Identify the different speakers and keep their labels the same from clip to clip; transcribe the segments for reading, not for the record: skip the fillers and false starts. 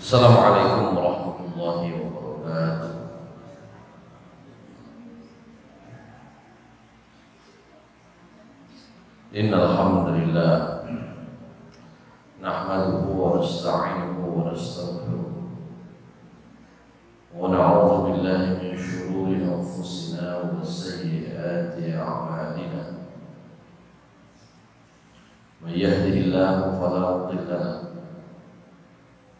Speaker 1: Assalamualaikum warahmatullahi wabarakatuh. Innal hamdalillah nahmaduhu wa nasta'inuhu wa nastaghfiruh wa na'udzu billahi min shururi anfusina wa sayyiati a'malina. May yahdihillahu fala mudilla lahu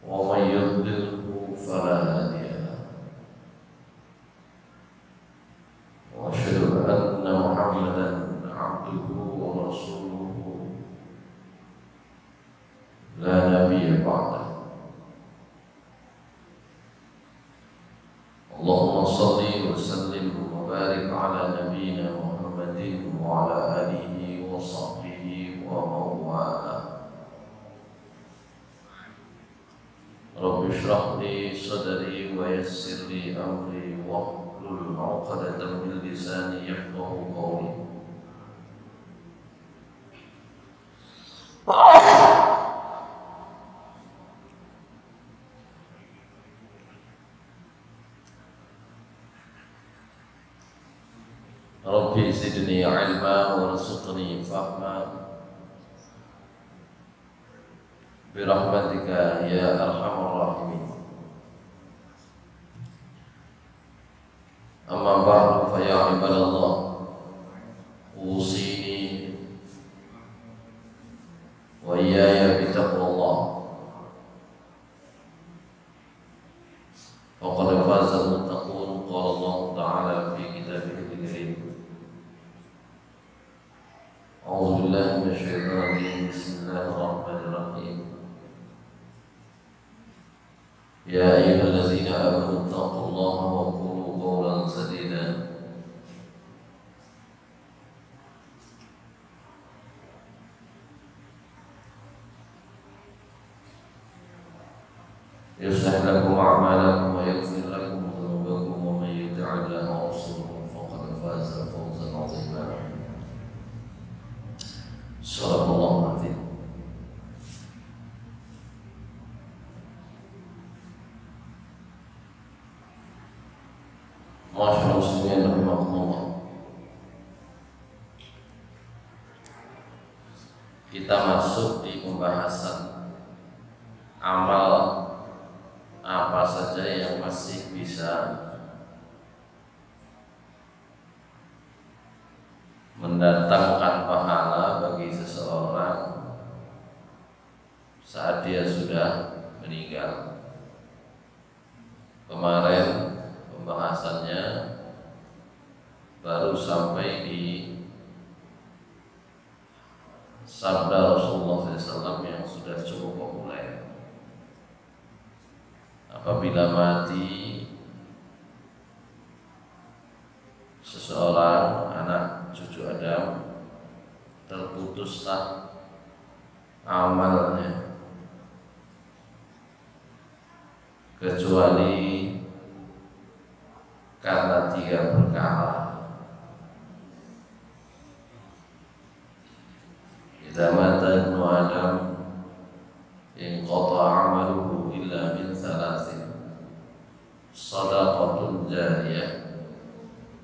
Speaker 1: wa may yudlilhu fala hadiya lahu. Wa asyhadu anna Muhammadan abduhu wa rasuluhu la nabiyya ba'dahu. Allahumma shalli wa sallim wa barik ala nabiyyina Muhammadin wa ala alihi wa sahbihi wa mawala. Rabbi shrah li sadri wa yassir li amri wahlul 'uqdatam min lisani yafqahu qawli. Rabbi zidni ilma warzuqni fahma birahmatika ya arhamar rahimin. Amma ba'du fa ya ibadallah, usini wa iyaya bitaqwallah. Faqad faza al-muttaqun. Qala Allah ta'ala fi kitabihil karim. A'udzu billahi minasyaitonir rajim. Bismillahirrahmanirrahim. Ya ayyuhallazina amanu taqullaha wa qulu qawlan sadida yuslih lakum a'malakum wa yaghfir lakum dhunubakum wa man yuti'illaha wa rasulahu faqad faza fawzan 'azima. Shadaqallahu adzim. Masyaallah muslimin rahimakumullah. Kita masuk di pembahasan amal apa saja yang masih bisa mendatangkan pahala bagi seseorang saat dia sudah meninggal. Kemarin pembahasannya baru sampai di sabda Rasulullah SAW yang sudah cukup populer. Apabila mati seseorang anak cucu Adam, terputuslah amalnya kecuali karena 3 perkara. Idza mata ibnu Adam inqata 'amaluhu illa min thalathin: shadaqatun jariyah,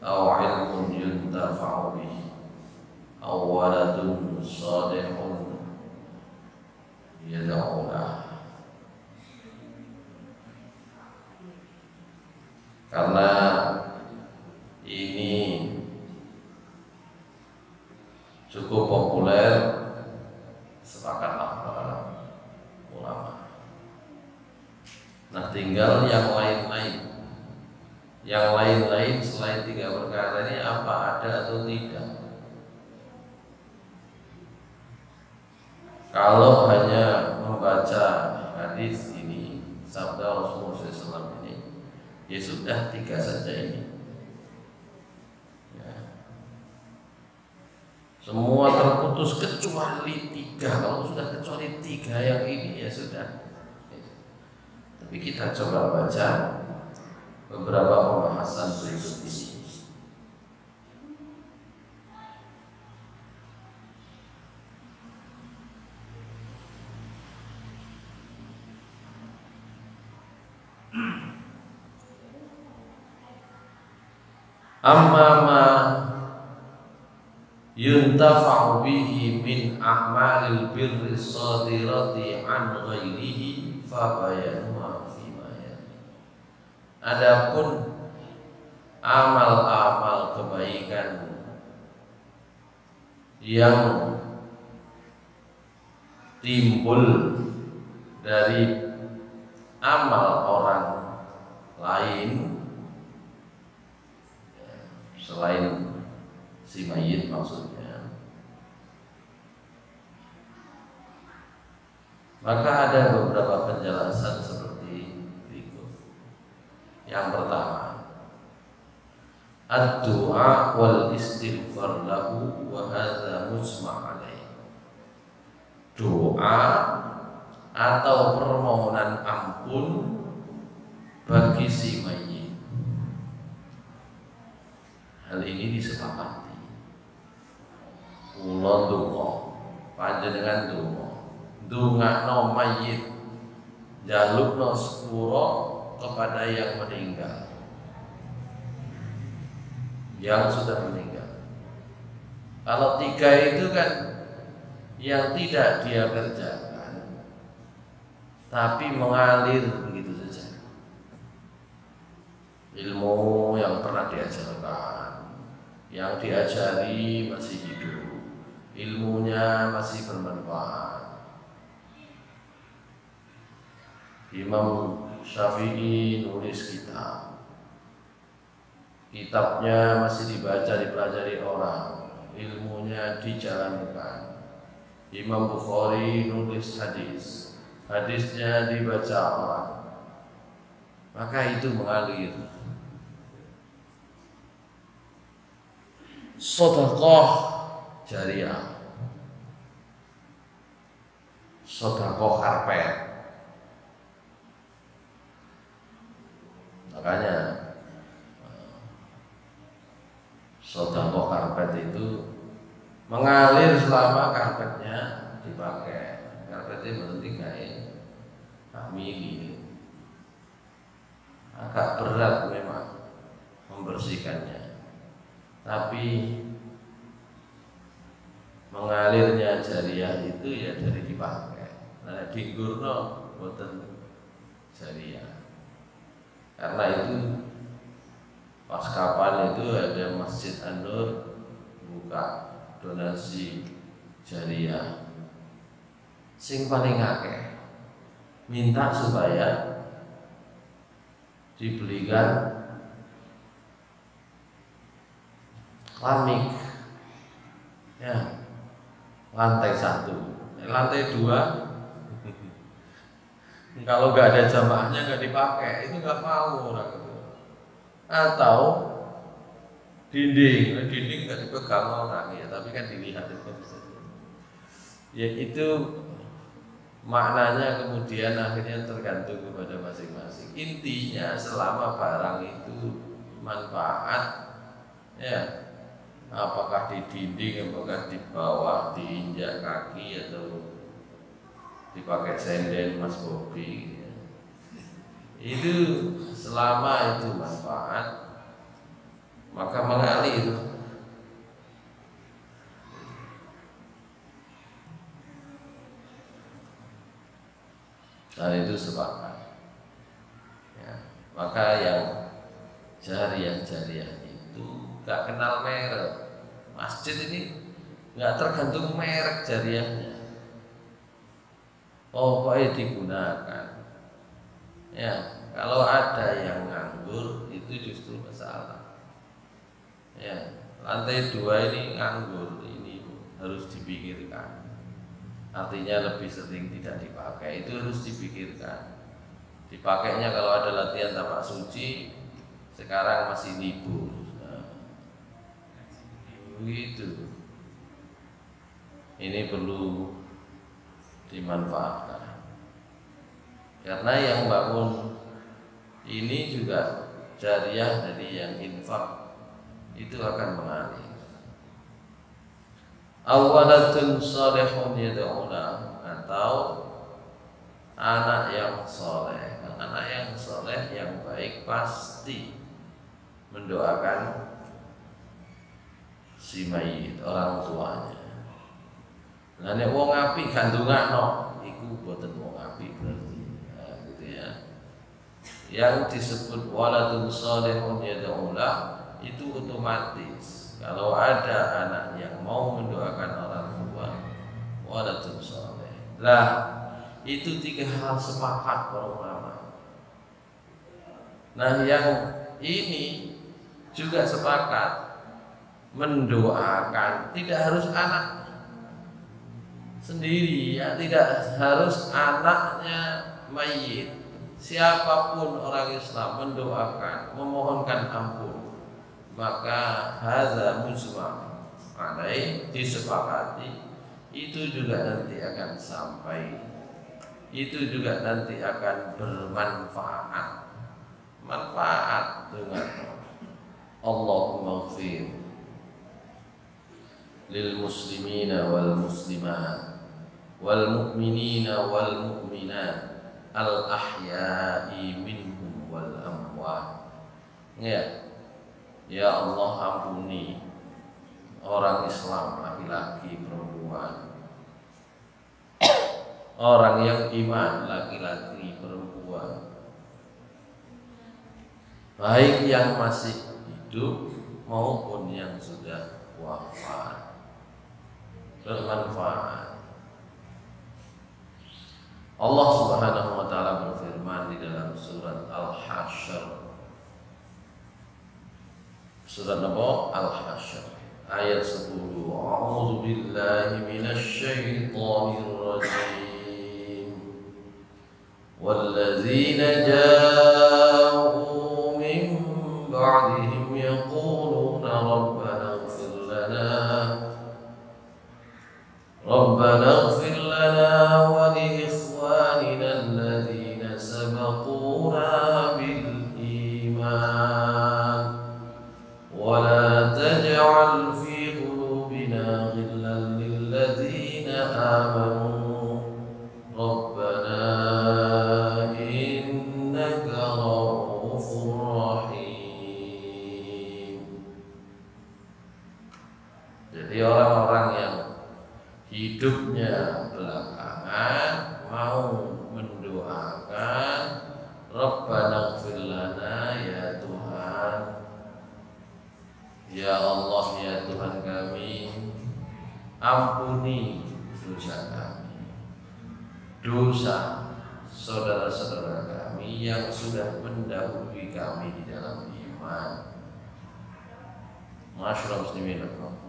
Speaker 1: aw 'ilmun yuntafa'u bihi, aw waladun salihun yad'u lahu. Karena ini cukup populer, sepakatlah para ulama. Nah, tinggal yang lain-lain. Yang lain-lain selain 3 perkara ini apa ada atau tidak? Kalau hanya membaca hadis ini, sabda Rasulullah SAW ini, ya sudah 3 saja ini. Ya. Semua terputus kecuali 3. Kalau sudah kecuali 3 yang ini ya sudah. Tapi kita coba baca beberapa pembahasan berikut ini. Amma ma yuntafa'u bihi min a'malil birri sadirati an ghairihi fa bayanuha fima yali. Adapun amal-amal kebaikan yang timbul dari amal orang lain selain si mayit maksudnya, maka ada beberapa penjelasan seperti berikut. Yang pertama, ad-du'a wal istighfar lahu wa hadza mujma' alaih. Doa atau permohonan ampun bagi si mayit, hal ini disepakati. Kula ndonga, panjenengan ndongakno mayit, njalukno sepura kepada yang meninggal, yang sudah meninggal. Kalau tiga itu kan yang tidak dia kerjakan, tapi mengalir begitu saja. Ilmu yang pernah diajarkan, yang diajari masih hidup, ilmunya masih bermanfaat. Imam Syafi'i nulis kitabnya masih dibaca, dipelajari orang, ilmunya dijalankan. Imam Bukhari nulis hadisnya dibaca orang, maka itu mengalir. Sedekah jariyah, sedekah karpet. Makanya sedekah karpet itu mengalir selama karpetnya dipakai. Karpetnya berarti kayak kami ini agak berat memang membersihkannya, tapi mengalirnya jariyah itu ya dari dipakai. Nah, digurno boten jariyah. Karena itu pas kapan itu ada Masjid An-Nur buka donasi jariyah, sing paling akeh minta supaya dibelikan keramik, ya, lantai 1, lantai 2 kalau nggak ada jamaahnya nggak dipakai, itu nggak mau orang itu. Atau dinding nggak dipegang orang ya, tapi kan dilihat itu. Ya itu maknanya kemudian akhirnya tergantung kepada masing-masing. Intinya selama barang itu manfaat, ya, apakah di dinding, apakah di bawah, diinjak kaki atau dipakai senden Mas Bobi, ya, itu selama itu manfaat maka mengalir. Dan itu sepakat, ya. Maka yang jariyah itu gak kenal merek. Masjid ini gak tergantung merek jariyahnya, pokoknya digunakan. Ya, kalau ada yang nganggur itu justru masalah. Ya, lantai 2 ini nganggur, ini harus dipikirkan. Artinya lebih sering tidak dipakai, itu harus dipikirkan. Dipakainya kalau ada latihan tapak suci, sekarang masih libur, nah, begitu. Ini perlu dimanfaatkan, karena yang bangun ini juga jariyah dari yang infak, itu akan mengalir. Awalatun salihun yad'una, atau anak yang soleh. Anak yang soleh yang baik pasti mendoakan si mayit, orang tuanya. Nah nek wong apik gak ndongakno iku boten wong apik berarti. Nah, gitu ya. Yang disebut waladun shalihun yad'ulah itu otomatis kalau ada anak yang mau mendoakan orang tua waladun shalih. Lah itu 3 hal sepakat para ulama. Nah yang ini juga sepakat mendoakan tidak harus anak sendiri ya, tidak harus anaknya mayit. Siapapun orang Islam mendoakan, memohonkan ampun, maka hadza mujma' alaih, disepakati, itu juga nanti akan sampai, itu juga nanti akan bermanfaat. Manfaat dengan Allahumma ighfir lil muslimina wal muslimat wal mu'minina wal mu'minat al ahya'i minhum wal amwat. Ya, ya Allah ampuni orang Islam laki-laki perempuan, orang yang iman laki-laki perempuan, baik yang masih hidup maupun yang sudah wafat, bermanfaat. Allah Subhanahu wa taala berfirman di dalam surat Al-Hasyr. Surat apa? Al-Hasyr ayat 10. A'udzu billahi minasy syaithanir rajim. Walladzina ja'u min ba'dihim yaquluna Rabbana ighfir lana wa li ikhwanina alladhina sabaquna bil iman wa la taj'al fi qulubina ghillan lil ladzina amanu Rabbana innaka ra'ufur rahim. Jadi orang-orang yang hidupnya belakangan mau mendoakan Rabbana ighfir lana, ya Tuhan, ya Allah, ya Tuhan kami, ampuni dosa kami, dosa saudara-saudara kami yang sudah mendahului kami di dalam iman. Masyaallah muslimin rahimakumullah.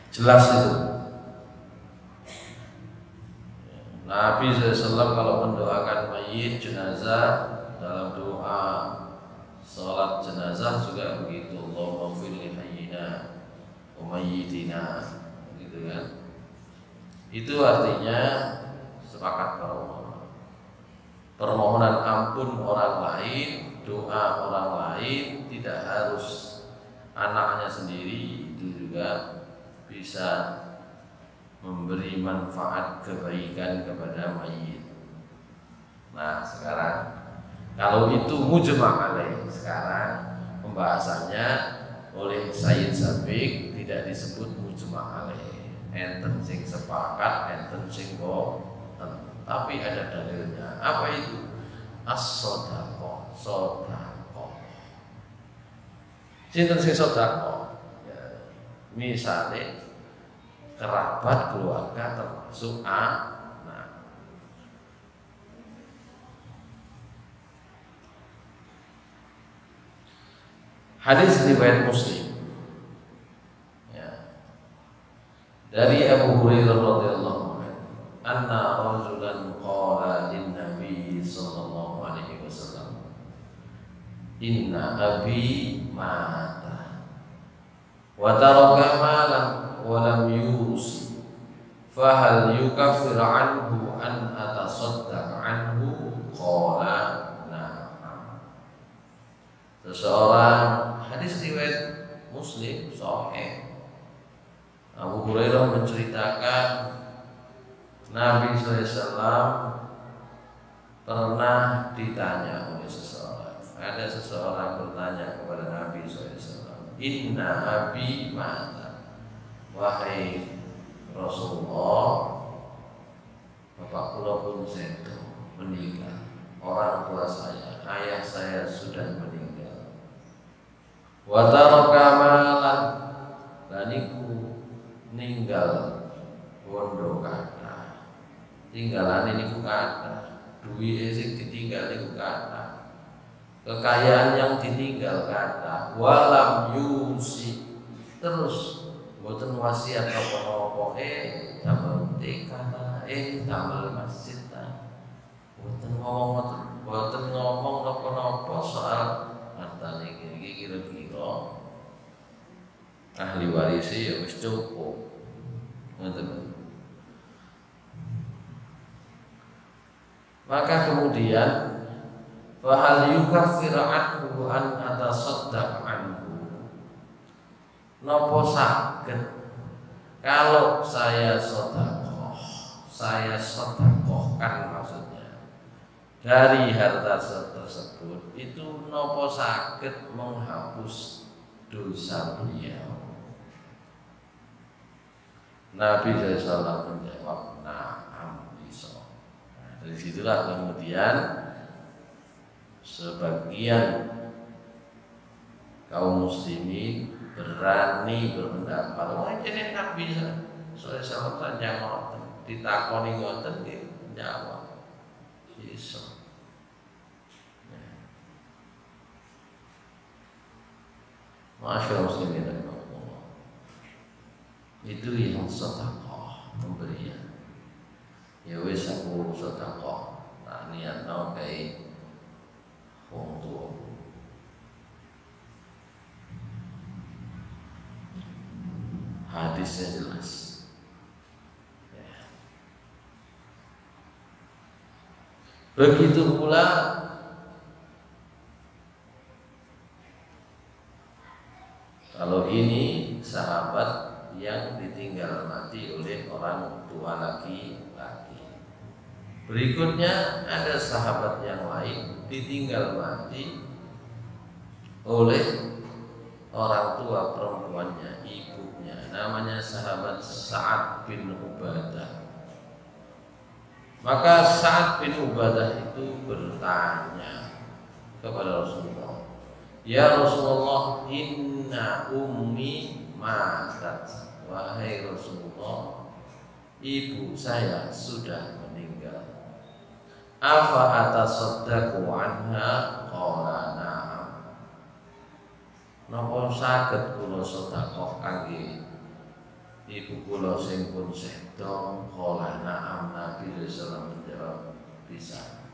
Speaker 1: Jelas itu. Nabi SAW kalau mendoakan mayit jenazah dalam doa salat jenazah juga begitu. Allahumma ighfir li hayyina wa mayyitina, gitu kan. Itu artinya sepakat para ulama. Permohonan ampun orang lain, doa orang lain tidak harus anaknya sendiri, itu juga bisa memberi manfaat kebaikan kepada mayit. Nah sekarang kalau itu mujma' alaih, sekarang pembahasannya oleh Sayyid Sabiq tidak disebut mujma' alaih, enten sing sepakat, enten sing boten, tapi ada dalilnya. Apa itu? As-sodaqoh, sodaqoh. Sinten sing sodaqoh? Ya, misalnya kerabat keluarga termasuk anak. Hadis riwayat Muslim ya, dari Abu Hurairah radhiyallahu anhu, anna rajulan qala lin Nabi sallallahu alaihi wasallam, inna abi mata wa taraka malan walam yusi fahal yukaffir anhu an atasaddaq anhu, qala na'am. Seseorang, hadis riwayat Muslim sahih, Abu Hurairah menceritakan Nabi SAW pernah ditanya oleh seseorang. Ada seseorang bertanya kepada Nabi SAW, Inna abi mata, wahai Rasulullah, bapak kula pun sedo meninggal, orang tua saya, ayah saya sudah meninggal. Wa taraka malan, lan iku ninggal bondo kathah. Tinggalan niku kathah, duwike sing ditinggal niku kathah. Kekayaan yang ditinggal kathah, walam yusi, terus boten wasiat apa-apa, damel TK, damel masjid, boten ngomong napa-napa soal harta niki kira-kira ahli warisi ya wis cukup. Ngoten. Maka kemudian fahal yukaffir anhu an atasaddaq anhu, napa saged kalau saya sedekahkan maksudnya dari harta tersebut, itu napa saged menghapus dosa beliau. Nabi SAW menjawab, na'am bisa. Nah, dari situlah kemudian sebagian kaum muslimin berani berpendapat, wah jadi Nabi SAW saja ngoten, ditakoni ngoten jawab bisa. Masyaallah muslimin rahimahullah. Itu yang sedekah pemberian. Ya wis aku sedekah, tak niatno kae wong tuwa. Hadisnya jelas. Ya. Begitu pula kalau ini sahabat yang ditinggal mati oleh orang tua laki-laki. Berikutnya ada sahabat yang lain ditinggal mati oleh orang tua perempuannya, ibunya, namanya sahabat Sa'ad bin Ubadah. Maka Sa'ad bin Ubadah itu bertanya kepada Rasulullah, ya Rasulullah, inna ummi matat, wahai Rasulullah, ibu saya sudah meninggal. Afa atasaddaqu anha? Qala na'am. Napa saged kula sedekah kangge ibu kula sing pun sedo? Qala na'am. Nabi sallallahu menjawab, bisa.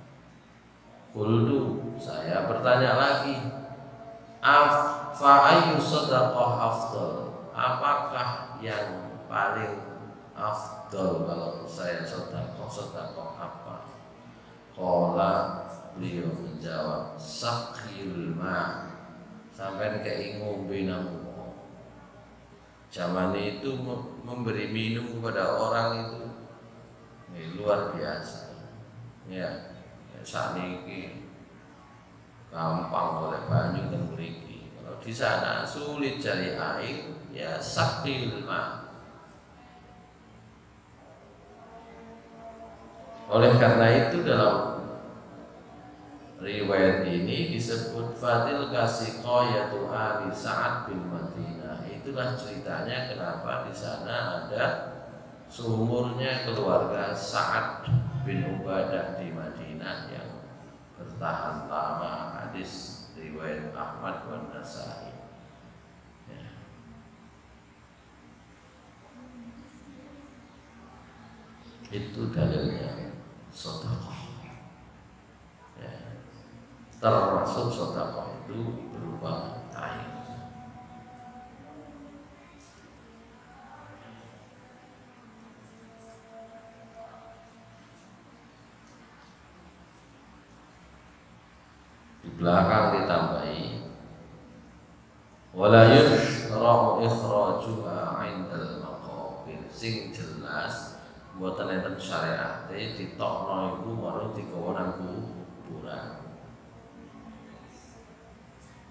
Speaker 1: Qultu, saya bertanya lagi, fa ayyu sadaqah afdal? Apakah yang paling afdal kalau saya sedekah apa? Qala, beliau menjawab, saqil ma, sampai kayak ngombe nang zaman itu memberi minum kepada orang itu luar biasa. Ya, saat ini gampang oleh banyu dan mriki. Kalau di sana sulit cari air, ya saqil ma. Oleh karena itu dalam riwayat ini disebut Fadil Kasiqayatu Ali Sa'ad bin Madinah. Itulah ceritanya kenapa di sana ada sumurnya keluarga Sa'ad bin Ubadah di Madinah yang bertahan lama. Hadis riwayat Ahmad dan Nasai. Ya. Itu dalilnya sedekah. Ya. Termasuk sedekah itu berupa air. Di belakang ditambahi wala yushra'u ikhrajuha 'indal maqabir, sing jelas mboten enten syariate ditokno iku marang digawa nang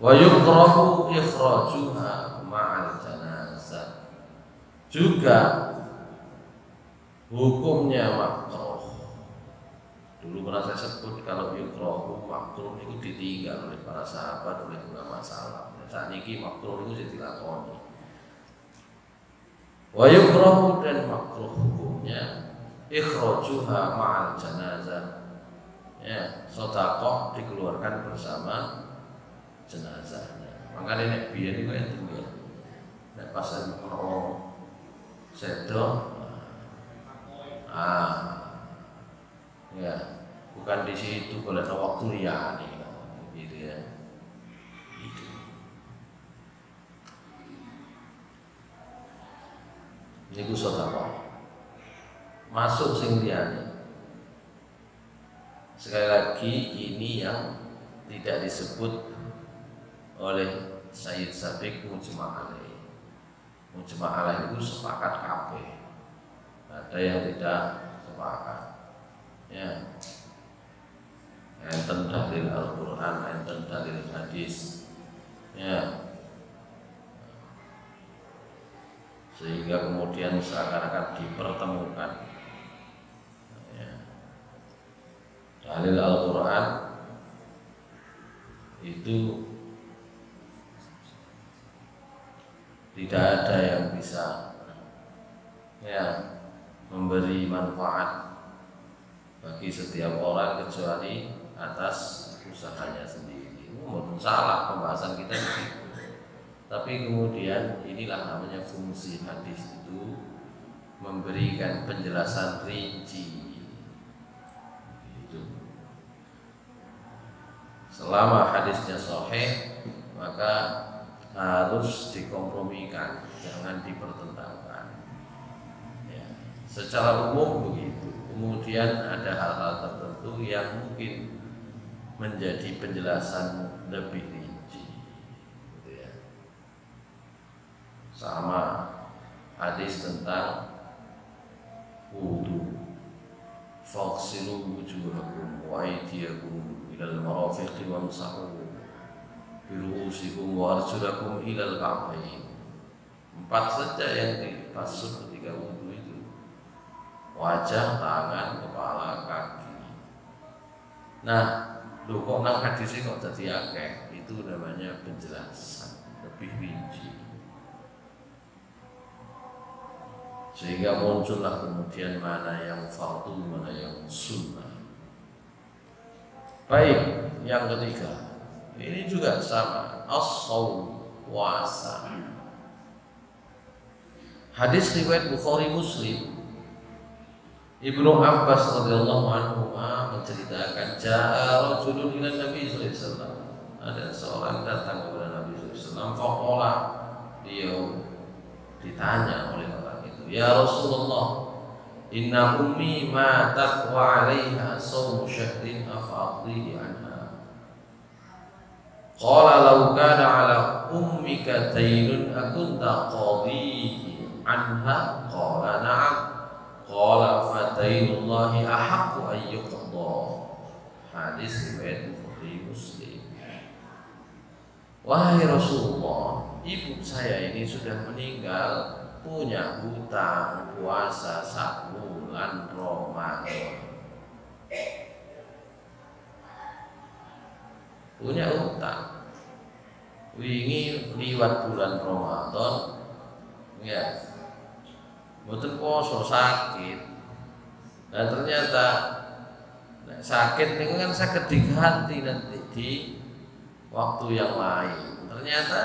Speaker 1: Wa yukrahu ikhrajuha ma'al janazah. Juga hukumnya makruh. Dulu pernah saya sebut kalau yukrahu makruh itu ditinggal oleh para sahabat, oleh ulama salaf. Saat ini makruh itu jadi dilakoni. Wa yukrahu dan makruh hukumnya ikhrajuha ma'al janazah. Ya, sedekah dikeluarkan bersama jenazahnya. Makanya nek biyen iku enten ya. Nek pas ono sedo ya, bukan di situ kalau ada waktu liyane gitu ya. Itu. Niku sedekah. Masuk sing liyane. Sekali lagi ini yang tidak disebut oleh Sayyid Sabiq mujma' alaih. Mujma' alaih itu sepakat kabeh. Ada yang tidak sepakat. Ya. Enten dalil Al-Qur'an, enten dalil hadis. Ya. Sehingga kemudian seakan-akan dipertemukan. Dalil Al-Quran itu tidak ada yang bisa memberi manfaat bagi setiap orang kecuali atas usahanya sendiri. Mungkin salah pembahasan kita di situ. Tapi kemudian inilah namanya fungsi hadis itu, memberikan penjelasan rinci. Selama hadisnya sahih, maka harus dikompromikan, jangan dipertentangkan. Ya, secara umum begitu. Kemudian ada hal-hal tertentu yang mungkin menjadi penjelasan lebih rinci. Gitu ya. Sama hadis tentang wudu. Faghsilu wujuhakum wa aydiyakum ilal marafiqi wamsahu bi ru'usikum wa arjulakum ilal ka'bayn. 4 saja yang dibasuh ketika wudu itu. Wajah, tangan, kepala, kaki. Nah, lho kok nang hadis kok dadi akeh? Itu namanya penjelasan lebih rinci. Sehingga muncullah kemudian mana yang fardu, mana yang sunnah. Baik, yang ketiga, ini juga sama, as-shaum, puasa. Hadis riwayat Bukhari Muslim, Ibnu Abbas radhiyallahu anhu menceritakan, ja'a rajulun ila Nabi sallallahu alaihi wasallam. Ada seorang datang kepada Nabi sallallahu alaihi wasallam, faqala, dia ditanya oleh orang itu, ya Rasulullah, inna ummi matat wa 'alaiha shawmu syahrin afaqdihi anha. Qala law kana 'ala ummika daynun akunta qadihi anha? Qala na'am. Qala fa daynullahi ahaqqu an yuqda. Hadis riwayat Bukhari Muslim. Wahai Rasulullah, ibu saya ini sudah meninggal, punya hutang puasa 1 bulan Ramadan. Punya hutang. Wingi liwat bulan Ramadan, ya. Mboten poso, sakit. Nah ternyata sakit ini kan saged diganti nanti di waktu yang lain. Ternyata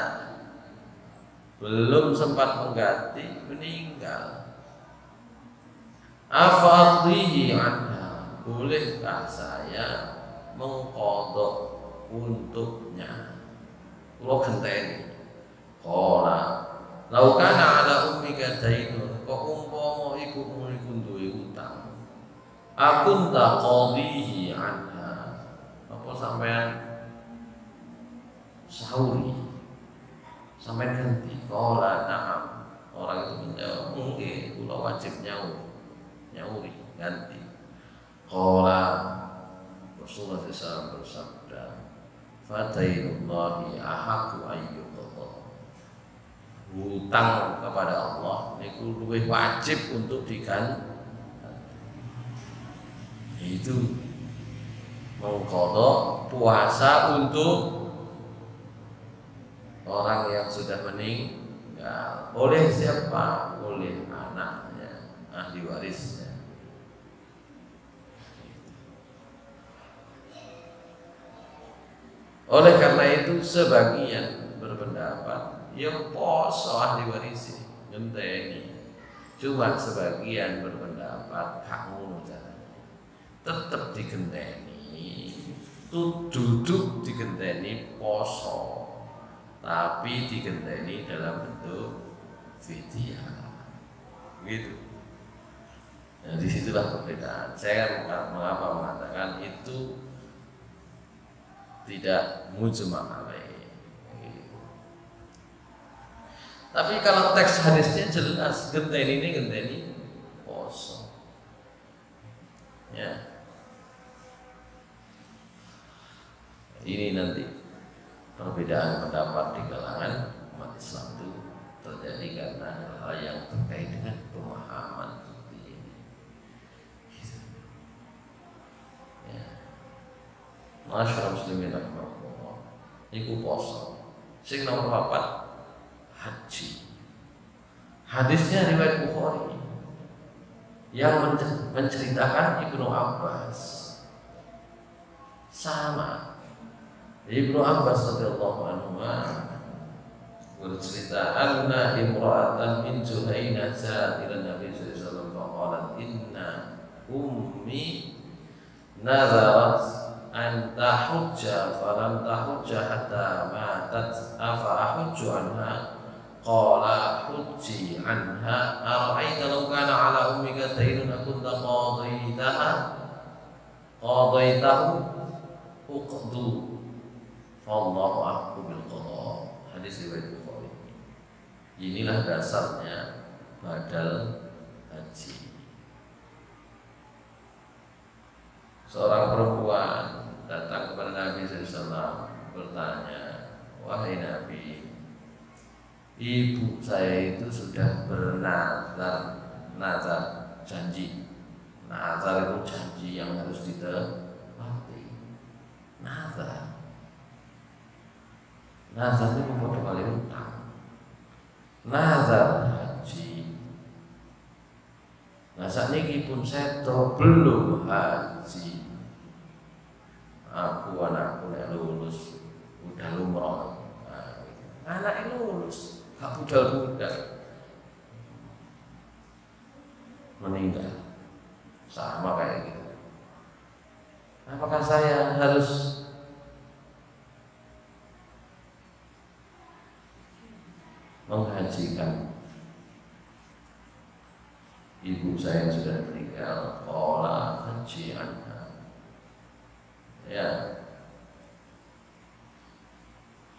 Speaker 1: belum sempat mengganti, meninggal. Afadhihi anha, bolehkah saya mengqadha untuknya? Kula genteni. Qala law kana ala ummika dainun, kok umpama ibumu iku duwe utang, akunta qadhihi anha, apa sampean sauri, sampean ganti? Qala na'am. Orang itu menjawab, nggih, kula wajib nyauri ganti. Qala Rasulullah SAW bersabda, Fadainullahi ahaqqu ayyuqadha. Hutang kepada Allah niku luwih wajib untuk diganti. Itu mengqadha puasa untuk orang yang sudah meninggal. Oleh siapa? Oleh anaknya, ahli warisnya. Oleh karena itu sebagian berpendapat ya poso ahli waris ngenteni. Cuma sebagian berpendapat kamu caranya tetap digenteni. Duduk digenteni poso, tapi digenteni dalam bentuk fidyah, gitu. Nah, disitulah perbedaan. Saya mengapa mengatakan itu tidak mujma' alaih. Tapi kalau teks hadisnya jelas, genteni poso. Ya. Ini nanti perbedaan pendapat di kalangan umat Islam itu terjadi karena hal yang terkait dengan pemahaman seperti ini. Gitu. Ya. Masyarakat muslimin rahimahullah. Iku poso. Sing nomor 4 haji. Hadisnya riwayat Bukhari yang menceritakan Ibnu Abbas. Sama Ibnu Abbas radhiyallahu anhu bercerita anna imra'atan min Juhainah ja'at ila Nabi sallallahu alaihi wasallam faqalat inna ummi nazarat an tahujja falam tahujja hatta matat afa ahujju anha qala hujji anha ara'aita law kana ala ummika daynun akunta qadaitahu uqdu Allahu a'lam bil qada. Hadis riwayat Bukhari. Inilah dasarnya badal haji. Seorang perempuan datang kepada Nabi SAW bertanya, wahai Nabi, ibu saya itu sudah nazar janji. Nazar itu janji yang harus ditepati. Nazar itu padha kali utang. Nazar haji. Nah sakniki pun seto belum haji. Anakku nek lulus udah lumroh. Anaknya lulus, gak budal-budal. Meninggal. Sama kayak gitu. Apakah saya harus menghajikan ibu saya yang sudah meninggal? Qala haji anha. Ya,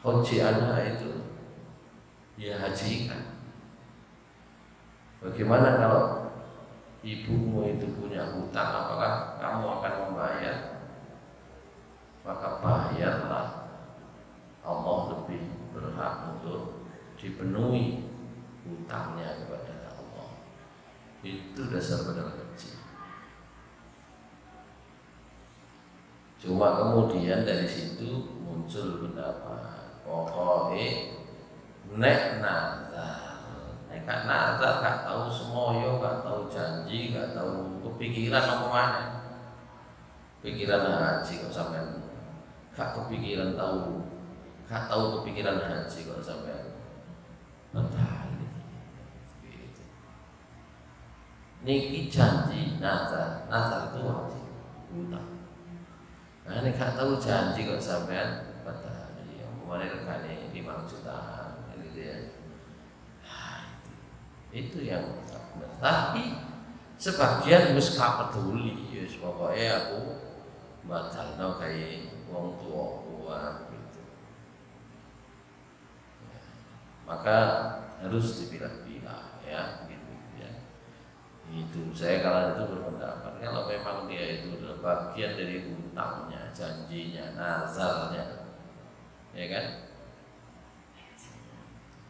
Speaker 1: haji anha itu ya hajikan. Bagaimana kalau ibumu itu punya hutang, apakah kamu akan membayar? Maka bayarlah. Allah lebih berhak untuk dipenuhi hutangnya kepada Allah. Itu dasar badal haji. Cuma kemudian dari situ muncul pendapat pokoknya nek nazar, nek nazar gak tahu semoyo, gak tahu janji, gak tahu kepikiran apa mana. Pikiran haji kok sampean gak kepikiran tahu, gak tahu kepikiran haji kok sampean mentali. Gitu. Niki janji nazar itu wajib utang. Nah, ini gak tahu janji kok sampean mentali. Mulai regane 5 jutaan gitu ya. Nah, itu yang benar. Tapi sebagian wis gak peduli, ya pokoknya aku batalno kayak wong tua gitu. Ya, maka harus dipilah-pilah ya gitu ya. Itu saya kalau itu berpendapat kalau memang dia itu adalah bagian dari hutangnya, janjinya, nazarnya, ya kan?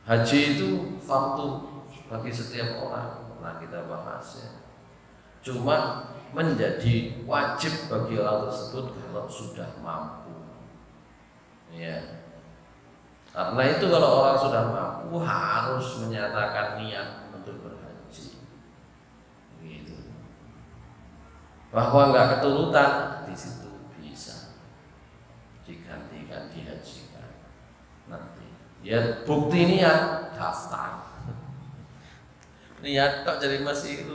Speaker 1: Haji itu fardu bagi setiap orang, pernah kita bahas ya. Cuma menjadi wajib bagi orang tersebut kalau sudah mampu. Ya. Karena itu kalau orang sudah mampu harus menyatakan niat untuk berhaji. Gitu. Bahwa nggak keturutan di situ bisa digantikan, dihajikan nanti. Ya bukti niat daftar. Niat kok jadi masih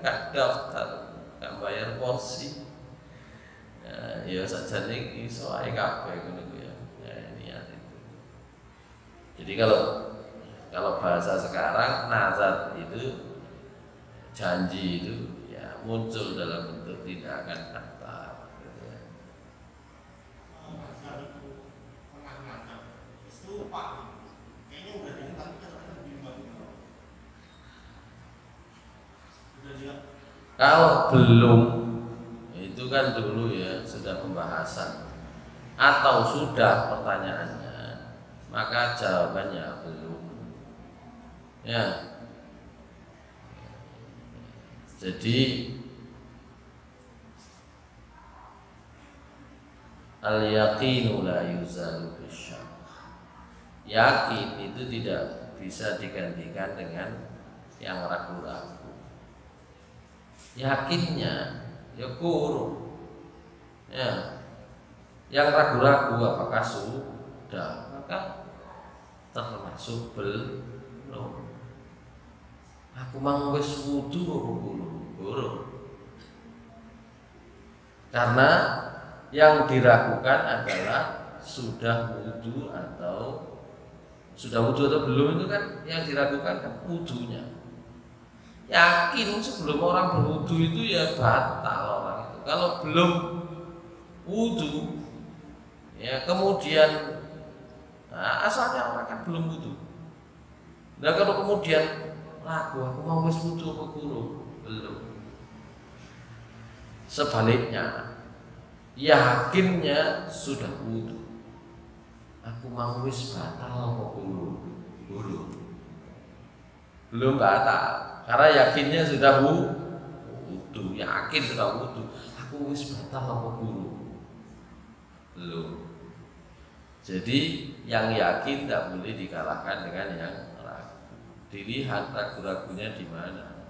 Speaker 1: gak daftar, gak bayar porsi. Ya saja nih iso ae kabeh ngono ya. Niat itu. Jadi kalau bahasa sekarang nazar itu janji itu ya muncul dalam bentuk tindakan daftar. Kalau belum, itu kan dulu ya sudah pembahasan. Atau sudah pertanyaannya, maka jawabannya belum. Ya. Jadi al-yaqinu la yuzalu bisyak. Yakin itu tidak bisa digantikan dengan yang ragu-ragu. Yakinnya ya guru. Ya. Yang ragu-ragu apakah sudah, maka termasuk belum. Aku mang wis wudu apa guru. Karena yang diragukan adalah sudah wudu atau belum, itu kan yang diragukan kan wudunya. Yakin sebelum orang berwudu itu ya batal orang itu. Kalau belum wudu, ya kemudian asalnya orang kan belum wudu. Nah kalau kemudian ragu, aku mau wis wudu apa guru? Belum. Sebaliknya, yakinnya sudah wudu. Aku mau wis batal apa guru? Belum batal. Karena yakinnya sudah wudu, yakin sudah wudu. Aku wis batal apa guru? Belum. Jadi yang yakin tidak boleh dikalahkan dengan yang ragu. Dilihat ragu-ragunya di mana.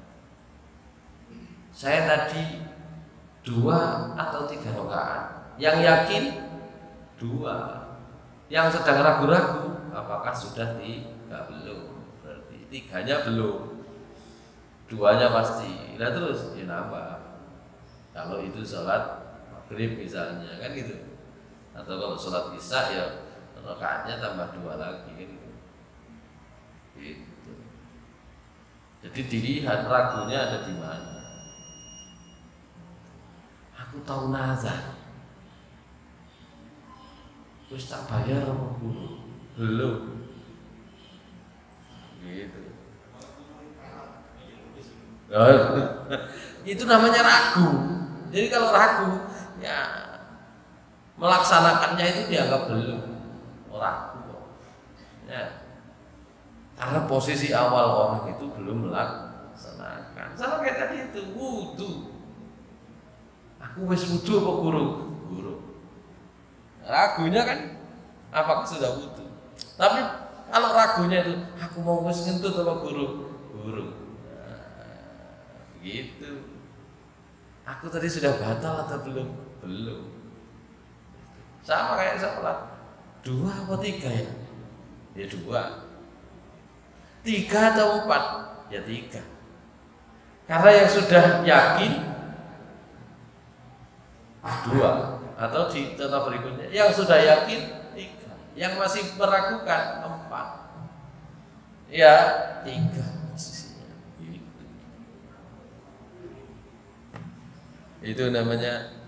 Speaker 1: Saya tadi 2 atau 3 rakaat. Yang yakin 2. Yang sedang ragu-ragu apakah sudah 3? Belum. Berarti 3-nya belum. 2-nya pasti. Nah terus ya nambah. Kalau itu sholat maghrib misalnya kan gitu. Atau kalau sholat isya ya rakaatnya tambah 2 lagi kan gitu. Gitu. Jadi dilihat ragunya ada di mana. Aku tahu nazar. Terus tak bayar apa guru? Belum. Gitu. Itu namanya ragu. Jadi kalau ragu, ya melaksanakannya itu dianggap belum. Ragu. Ya. Karena posisi awal orang itu belum melaksanakan. Sama kayak tadi itu wudu. Aku wis wudu apa guru? Ragunya kan apakah sudah wudu. Tapi kalau ragunya itu aku mau wis ngentut apa guru? Gitu. Aku tadi sudah batal atau belum? Belum. Sama kayak sholat. 2 atau 3 ya? Ya 2. 3 atau 4? Ya 3. Karena yang sudah yakin 2 atau di contoh berikutnya yang sudah yakin 3, yang masih meragukan 4. Ya 3 posisinya. Itu namanya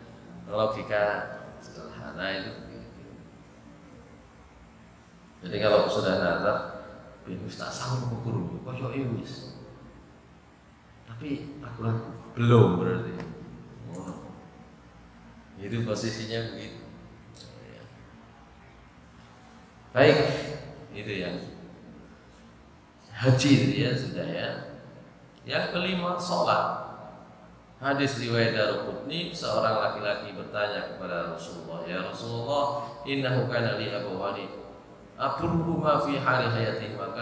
Speaker 1: logika sederhana itu. Jadi kalau sudah nazar, wis tak sahur kok guru, koyo wis. Tapi aku ragu, belum berarti. Itu posisinya begitu. Baik, itu yang haji ya sudah ya. Yang kelima sholat. Hadis riwayat Daruqutni, seorang laki-laki bertanya kepada Rasulullah, ya Rasulullah, innahu kana li abawani aburruhuma fi hali hayatihim fa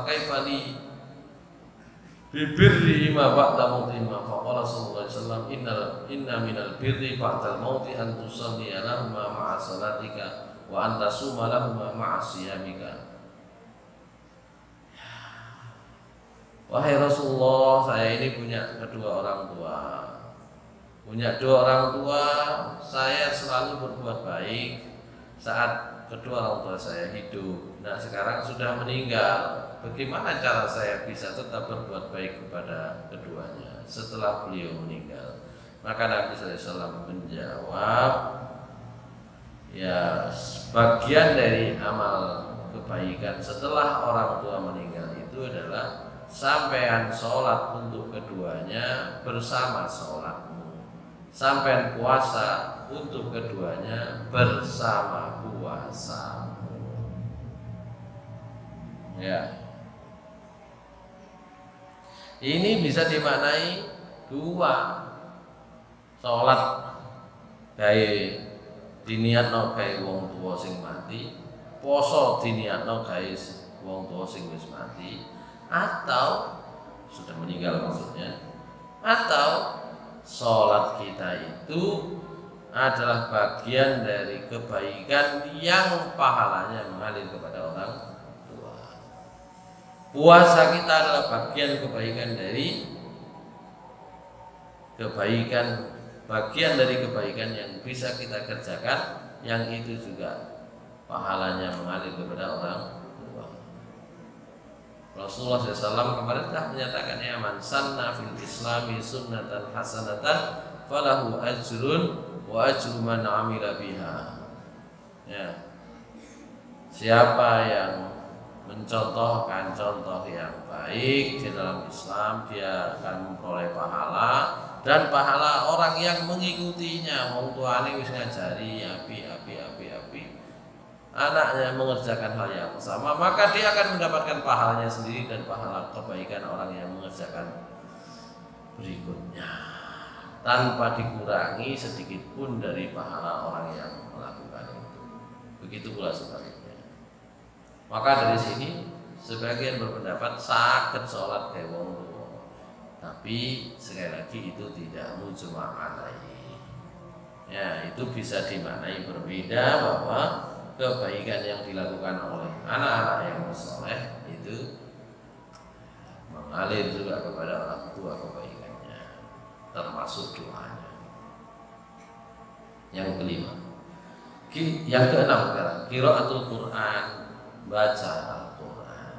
Speaker 1: kaifa li bibirrihima ba'da mautihima. Faqala sallallahu alaihi wasallam, inna minal birri ba'dal mauti an tusalli lahumma ma'a salatika wa an tasuma lahumma ma'a siyamika. Wahai Rasulullah, saya ini punya kedua orang tua. Saya selalu berbuat baik saat kedua orang tua saya hidup. Nah, sekarang sudah meninggal. Bagaimana cara saya bisa tetap berbuat baik kepada keduanya setelah beliau meninggal? Maka Nabi SAW menjawab, ya, bagian dari amal kebaikan setelah orang tua meninggal itu adalah sampean sholat untuk keduanya bersama sholatmu, sampean puasa untuk keduanya bersama puasamu. Ya, ini bisa dimaknai dua. Sholat kayak diniatno kayak wong tua sing mati, poso diniatno kayak wong tua sing wis mati, atau sudah meninggal maksudnya, atau sholat kita itu adalah bagian dari kebaikan yang pahalanya mengalir kepada orang tua. Puasa kita adalah bagian kebaikan dari kebaikan yang bisa kita kerjakan, yang itu juga pahalanya mengalir kepada orang tua. Rasulullah SAW kemarin telah menyatakan, ya man sanna fil islami sunnatan hasanatan falahu ajrun wa ajru man amila biha. Ya, siapa yang mencontohkan contoh yang baik di dalam Islam, dia akan memperoleh pahala, dan pahala orang yang mengikutinya. Wong tuane wis ngajari api, anaknya mengerjakan hal yang sama, maka dia akan mendapatkan pahalanya sendiri dan pahala kebaikan orang yang mengerjakan berikutnya, tanpa dikurangi sedikit pun dari pahala orang yang melakukan itu. Begitu pula sebaliknya. Maka dari sini sebagian berpendapat sakit sholat kayak wong tua, tapi sekali lagi itu tidak mujma' alaihi. Ya, itu bisa dimaknai berbeda, bahwa kebaikan yang dilakukan oleh anak-anak yang soleh itu mengalir juga kepada orang tua kebaikannya, termasuk doanya. Yang kelima, yang keenam sekarang, qiraatul Quran, baca Al-Quran.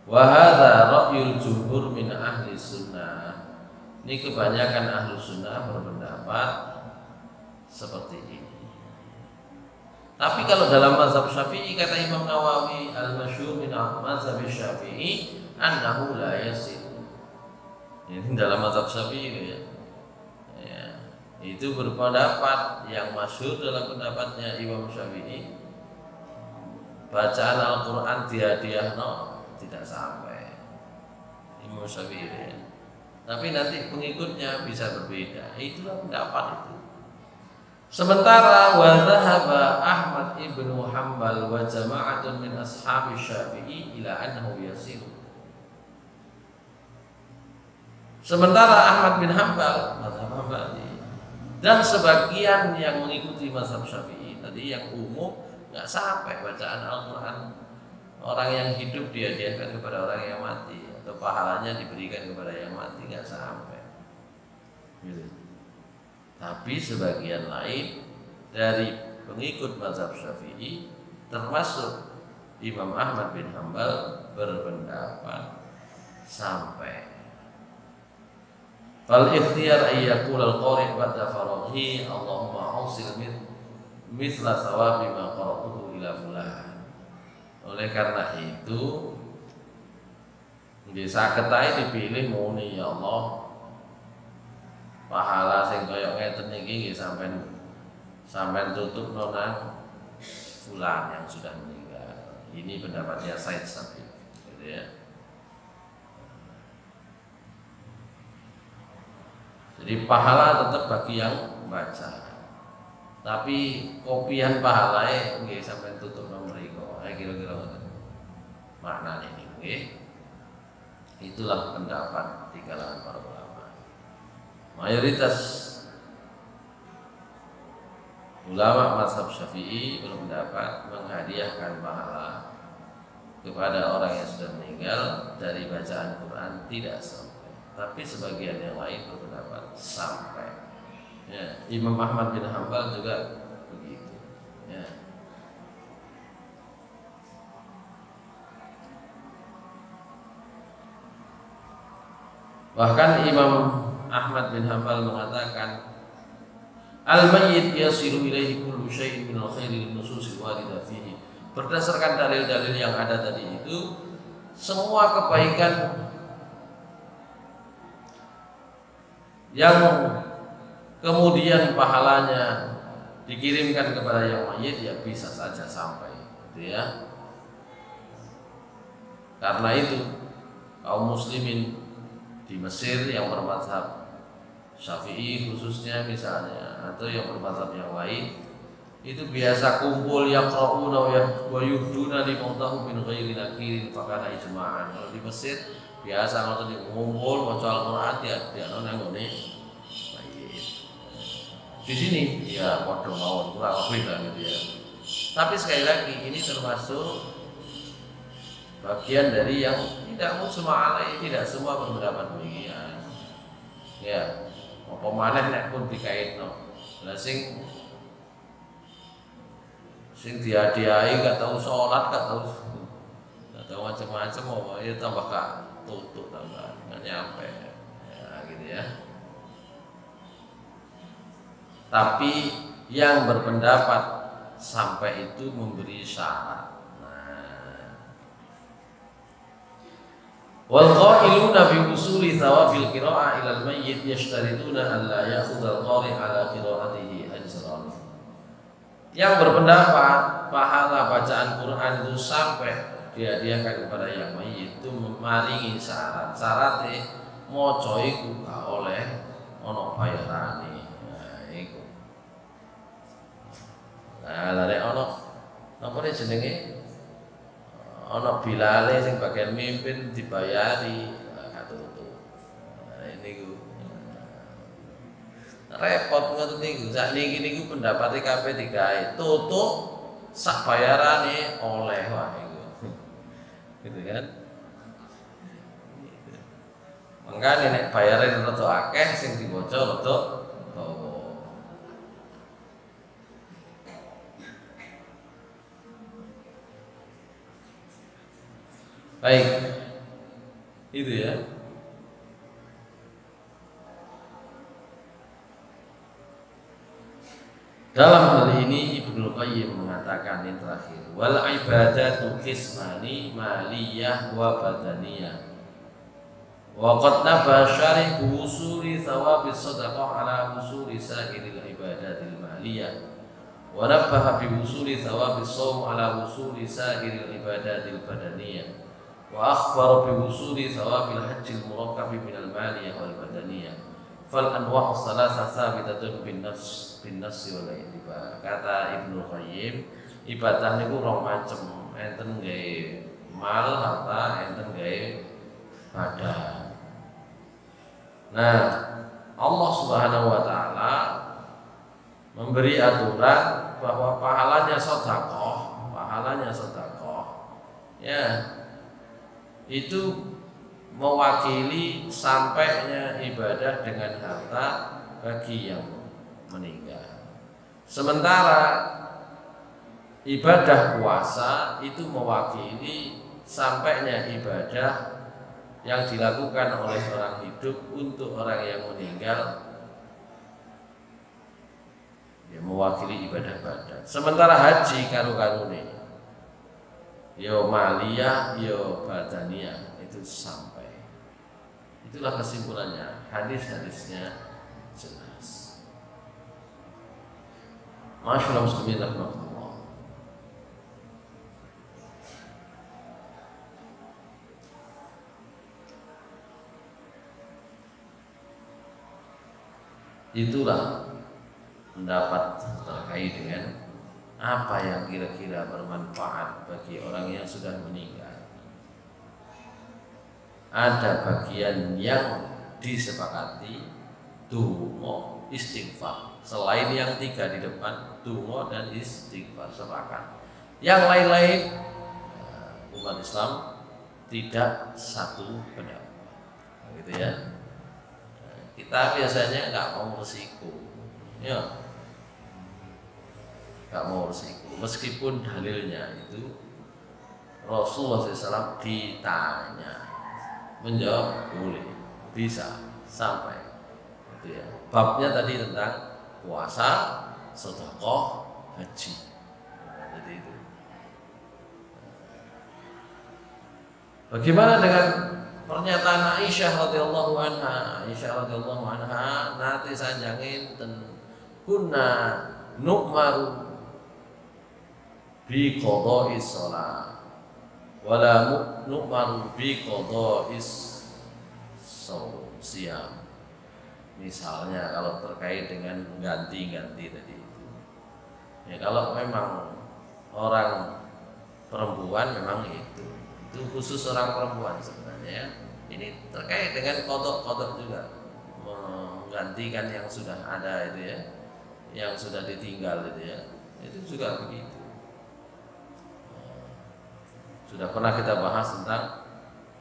Speaker 1: Wa hadza ra'yul jumhur min ahli sunnah. Ini kebanyakan ahli sunnah berpendapat seperti ini. Tapi kalau dalam mazhab Syafi'i, kata Imam Nawawi, al-masyhur min mazhab Syafi'i annahu la yasil. Ini dalam mazhab Syafi'i ya. Ya, itu berpendapat yang masyhur dalam pendapatnya Imam Syafi'i, bacaan Al-Quran dihadiahno tidak sampai Imam Syafi'i ya. Tapi nanti pengikutnya bisa berbeda. Itulah pendapat itu. Sementara wa dhahaba Ahmad ibnu Hanbal wa jama'atun min ashabi Syafi'i ila annahu yasir. Sementara Ahmad bin Hanbal, mazhab Hambali, dan sebagian yang mengikuti mazhab Syafi'i tadi yang umum, nggak sampai bacaan Al-Quran orang yang hidup dihadiahkan kepada orang yang mati, atau pahalanya diberikan kepada yang mati, nggak sampai. Gitu. Tapi sebagian lain dari pengikut mazhab Syafi'i, termasuk Imam Ahmad bin Hanbal, berpendapat sampai. Fal ikhtiyar ayyakul al-qari' ba'da faraghi Allahumma ausil mithla sawabi ma qara'tuhu ila fulan. Oleh karena itu, nggih saged ae dipilih muni, ya Allah, pahala sing kaya ngeten iki nggih sampean tutup nang fulan yang sudah meninggal. Ini pendapatnya Said Sabiq, gitu ya. Jadi pahala tetap bagi yang baca. Tapi kopian pahalanya nggih sampai tutup nomor iku. Kira-kira ngoten. Maknane ini nggih. Itulah pendapat di kalangan para ulama. Mayoritas ulama mazhab Syafi'i berpendapat menghadiahkan pahala kepada orang yang sudah meninggal dari bacaan Quran tidak sampai. Tapi sebagian yang lain berpendapat sampai. Ya, Imam Ahmad bin Hanbal juga begitu. Ya. Bahkan Imam Ahmad bin Hanbal mengatakan al-mayyit yasiru ilaihi kullu syai'in min al-khairi lin-nusus al-waridah fihi. Berdasarkan dalil-dalil yang ada tadi itu, semua kebaikan yang kemudian pahalanya dikirimkan kepada yang mayit ya bisa saja sampai, gitu ya. Karena itu kaum muslimin di Mesir yang bermadzhab Syafi'i khususnya misalnya, atau yang bermadzhab yang lain, itu biasa kumpul yaqra'una wa yuhduna li mautahu min ghairi nakirin fakana ijma'an. Kalau di Mesir biasa ngoten ngumpul maca Al-Qur'an dia nang ngene. Di sini ya padha mawon kurang lebih lah gitu ya. Tapi sekali lagi ini termasuk bagian dari yang tidak semua alai, tidak semua berpendapat demikian. Ya, apa maneh nek pun dikaitno. Lah sing diadiai gak tahu sholat, gak tahu macam-macam, apa ya tambah kak tutup tambah nggak nyampe, ya gitu ya. Tapi yang berpendapat sampai itu memberi syarat. Wal qailuna bi usuli thawabil qira'ah ila al-mayyit yashtarituna an la ya'khudha al-qari' ala qira'atihi ajran. Yang berpendapat pahala bacaan Quran itu sampai dihadiahkan kepada yang mayit itu memaringi syarat. Syaratnya maca iku gak oleh ana bayarane. Nah iku. Nah lare ana napa jenenge? Ana bilale sing bagian mimpin dibayari katutu. Nah niku repot ngoten niku. Sakniki niku pendapat kabeh digawe tutuk sak bayarane oleh wae iku. Gitu kan? Gitu. Mangkane nek bayare rada akeh sing diwaca rada dawa. Baik, itu ya. Dalam hal ini Ibnu Qayyim mengatakan yang terakhir, wal ibadatu qismani maliyah wa badaniyah. Wa qad naba syarih usuli thawabis shadaqah ala usuli sa'iril ibadatil maliyah. Wa nabbaha bi usuli thawabis shaum ala usuli sa'iril ibadatil badaniyah. Wa akhbara bi wusuli thawabil hajjil murakkab min al-maliyah wal badaniyah. Fal anwa'u thalatha thabitatun bin nafs wal i'tibar. Kata Ibnu Qayyim, ibadah niku rong macem, enten gawe mal harta, enten gawe badan. Nah, Allah Subhanahu wa taala memberi aturan bahwa pahalanya sedekah, ya itu mewakili sampainya ibadah dengan harta bagi yang meninggal. Sementara ibadah puasa itu mewakili sampainya ibadah yang dilakukan oleh orang hidup untuk orang yang meninggal, ya mewakili ibadah badan. Sementara haji karu-karune yo maliyah, yo badaniyah itu sampai. Itulah kesimpulannya. Hadis-hadisnya jelas. Masyaallah muslimin rahmatullah. Itulah pendapat terkait dengan apa yang kira-kira bermanfaat bagi orang yang sudah meninggal. Ada bagian yang disepakati donga istighfar. Selain yang 3 di depan, donga dan istighfar sepakat. Yang lain-lain umat Islam tidak satu pendapat. Gitu ya. Kita biasanya nggak mau resiko, ya, nggak mau resiko. Meskipun dalilnya itu Rasulullah SAW ditanya, menjawab boleh, bisa, sampai. Itu ya. Babnya tadi tentang puasa, sedekah, haji. Jadi itu. Bagaimana dengan pernyataan Aisyah radhiyallahu anha? Aisyah radhiyallahu anha nate sanjangin ten kunna nu'maru bi qada'is shalah wala nu'maru bi qada'is siyam. Misalnya kalau terkait dengan ganti-ganti tadi itu. Ya kalau memang orang perempuan memang itu khusus orang perempuan sebenarnya ya. Ini terkait dengan kodok juga, menggantikan yang sudah ada itu ya, yang sudah ditinggal itu ya, itu juga begitu. Sudah pernah kita bahas tentang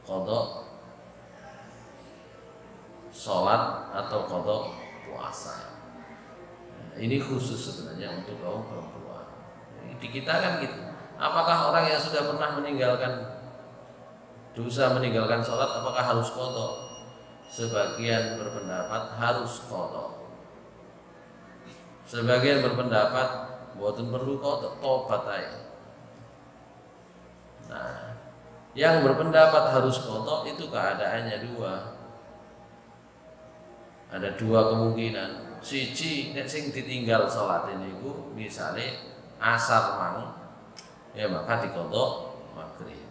Speaker 1: kodok sholat atau kodok puasa. Ini khusus sebenarnya untuk kaum perempuan. Di kita kan gitu. Apakah orang yang sudah pernah meninggalkan dosa meninggalkan sholat apakah harus qadha? Sebagian berpendapat harus qadha. Sebagian berpendapat mboten perlu qadha, tobat aja. Nah, yang berpendapat harus qadha itu keadaannya dua. Ada dua kemungkinan. Siji nek sing ditinggal sholat ini ku misale asar mang, ya maka diqadha maghrib.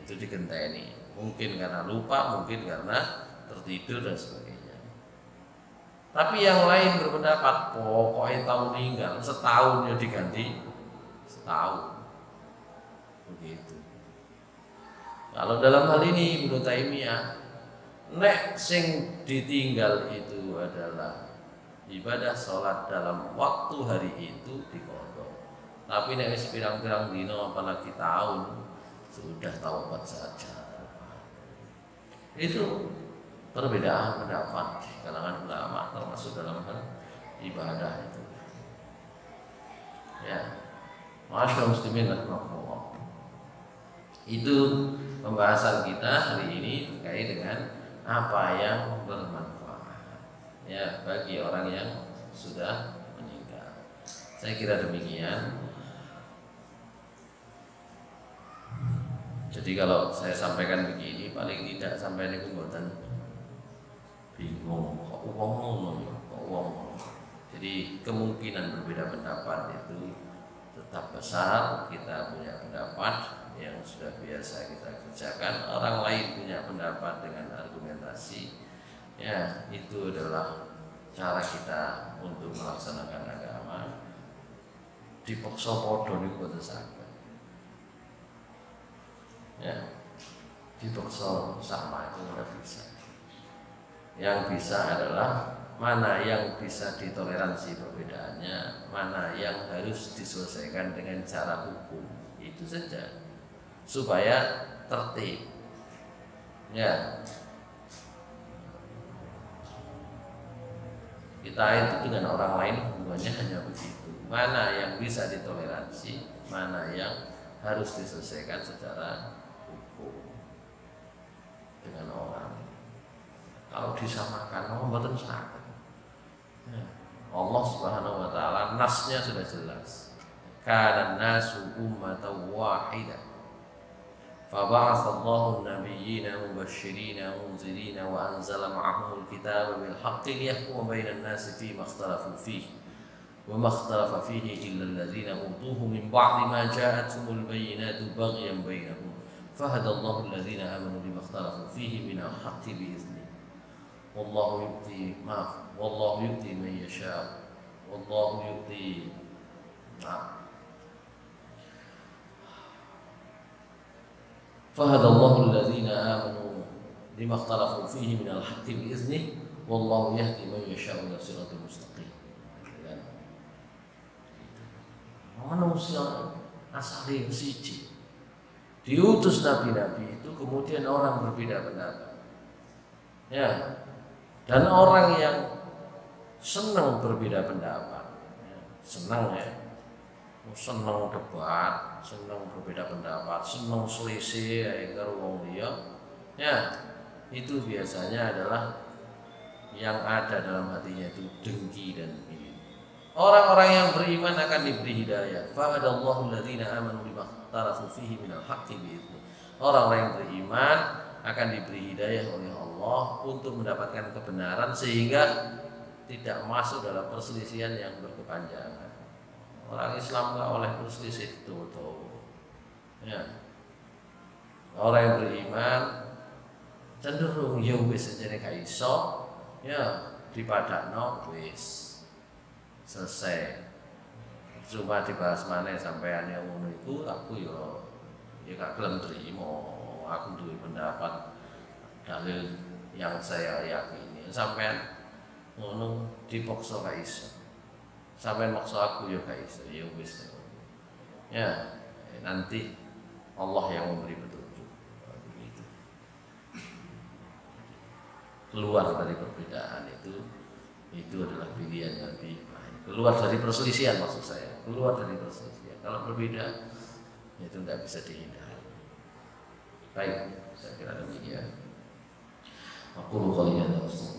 Speaker 1: Itu digenteni, mungkin karena lupa, mungkin karena tertidur dan sebagainya. Tapi yang lain berpendapat pokoknya tahu meninggal setahun ya diganti setahun, begitu. Kalau dalam hal ini Ibnu Taimiyah, nek sing ditinggal itu adalah ibadah sholat dalam waktu hari itu diqadha. Tapi nek wis pirang-pirang dino apalagi tahun sudah taubat saja. Itu perbedaan pendapat di kalangan ulama termasuk dalam hal ibadah itu. Ya, masyaallah muslimin rahimakumullah. Itu pembahasan kita hari ini terkait dengan apa yang bermanfaat ya bagi orang yang sudah meninggal. Saya kira demikian. Jadi kalau saya sampaikan begini paling tidak sampai niku mboten bingung kok wong. Jadi kemungkinan berbeda pendapat itu tetap besar. Kita punya pendapat yang sudah biasa kita kerjakan, orang lain punya pendapat dengan argumentasi. Ya, itu adalah cara kita untuk melaksanakan agama. Dipaksa padha niku boten saged. Ya, dipaksa sama itu tidak bisa. Yang bisa adalah mana yang bisa ditoleransi perbedaannya, mana yang harus diselesaikan dengan cara hukum. Itu saja supaya tertib. Ya, kita itu dengan orang lain hubungannya hanya begitu. Mana yang bisa ditoleransi, mana yang harus diselesaikan secara dengan orang. Kalau disamakan mboten saged. Allah Subhanahu wa taala nasnya sudah jelas. Kana nasu ummatan wahidah. Faba'atsallahu an-nabiyyina mubashshirina munzirina wa anzala ma'ahumul kitaba bil haqqi liyahkuma bainan nasi fima ikhtalafu fihi. Wa ma ikhtalafa fihi illa alladhina utuhu min ba'di ma ja'atuhumul bayyinatu baghyan bainahum. Fahadallahu alladhina amanu lima ikhtalafu fihi minal haqqi bi'idznihi. Wallahu yu'ti wallahu yu'ti man yasha, wallahu yu'ti. Fahadallahu alladhina amanu lima ikhtalafu fihi minal haqqi bi'iznihi wallahu yahdi man yasha'u ila siratal mustaqim. Manusia asli siji. Diutus nabi-nabi itu kemudian orang berbeda pendapat. Ya. Dan orang yang senang berbeda pendapat, ya, senang ya. Senang debat, senang berbeda pendapat, senang selisih karo wong liya. Ya, itu biasanya adalah yang ada dalam hatinya itu dengki dan iri. Orang-orang yang beriman akan diberi hidayah. Fa'adallahu alladziina aamanu bima ikhtalafu fihi minal haqqi bi'idznihi. Orang-orang yang beriman akan diberi hidayah oleh Allah untuk mendapatkan kebenaran sehingga tidak masuk dalam perselisihan yang berkepanjangan. Orang Islam nggak oleh berselisih tuh. Ya. Orang yang beriman cenderung ya wis jenenge gak iso, ya dipadakno wis selesai. Cuma dibahas maneh sampean yang ngono iku aku ya gak gelem trimo. Aku duwe pendapat dalil yang saya yakini. Sampean ngono dipaksa gak iso. Sampai maksa aku ya gak iso, ya wis. Ya, nanti Allah yang memberi petunjuk. Begitu. Keluar dari perbedaan itu adalah pilihan yang lebih baik. Keluar dari perselisihan maksud saya. Keluar dari perselisihan. Kalau berbeda itu tidak bisa dihindari. Baik, saya kira demikian. Aku qouli hadza.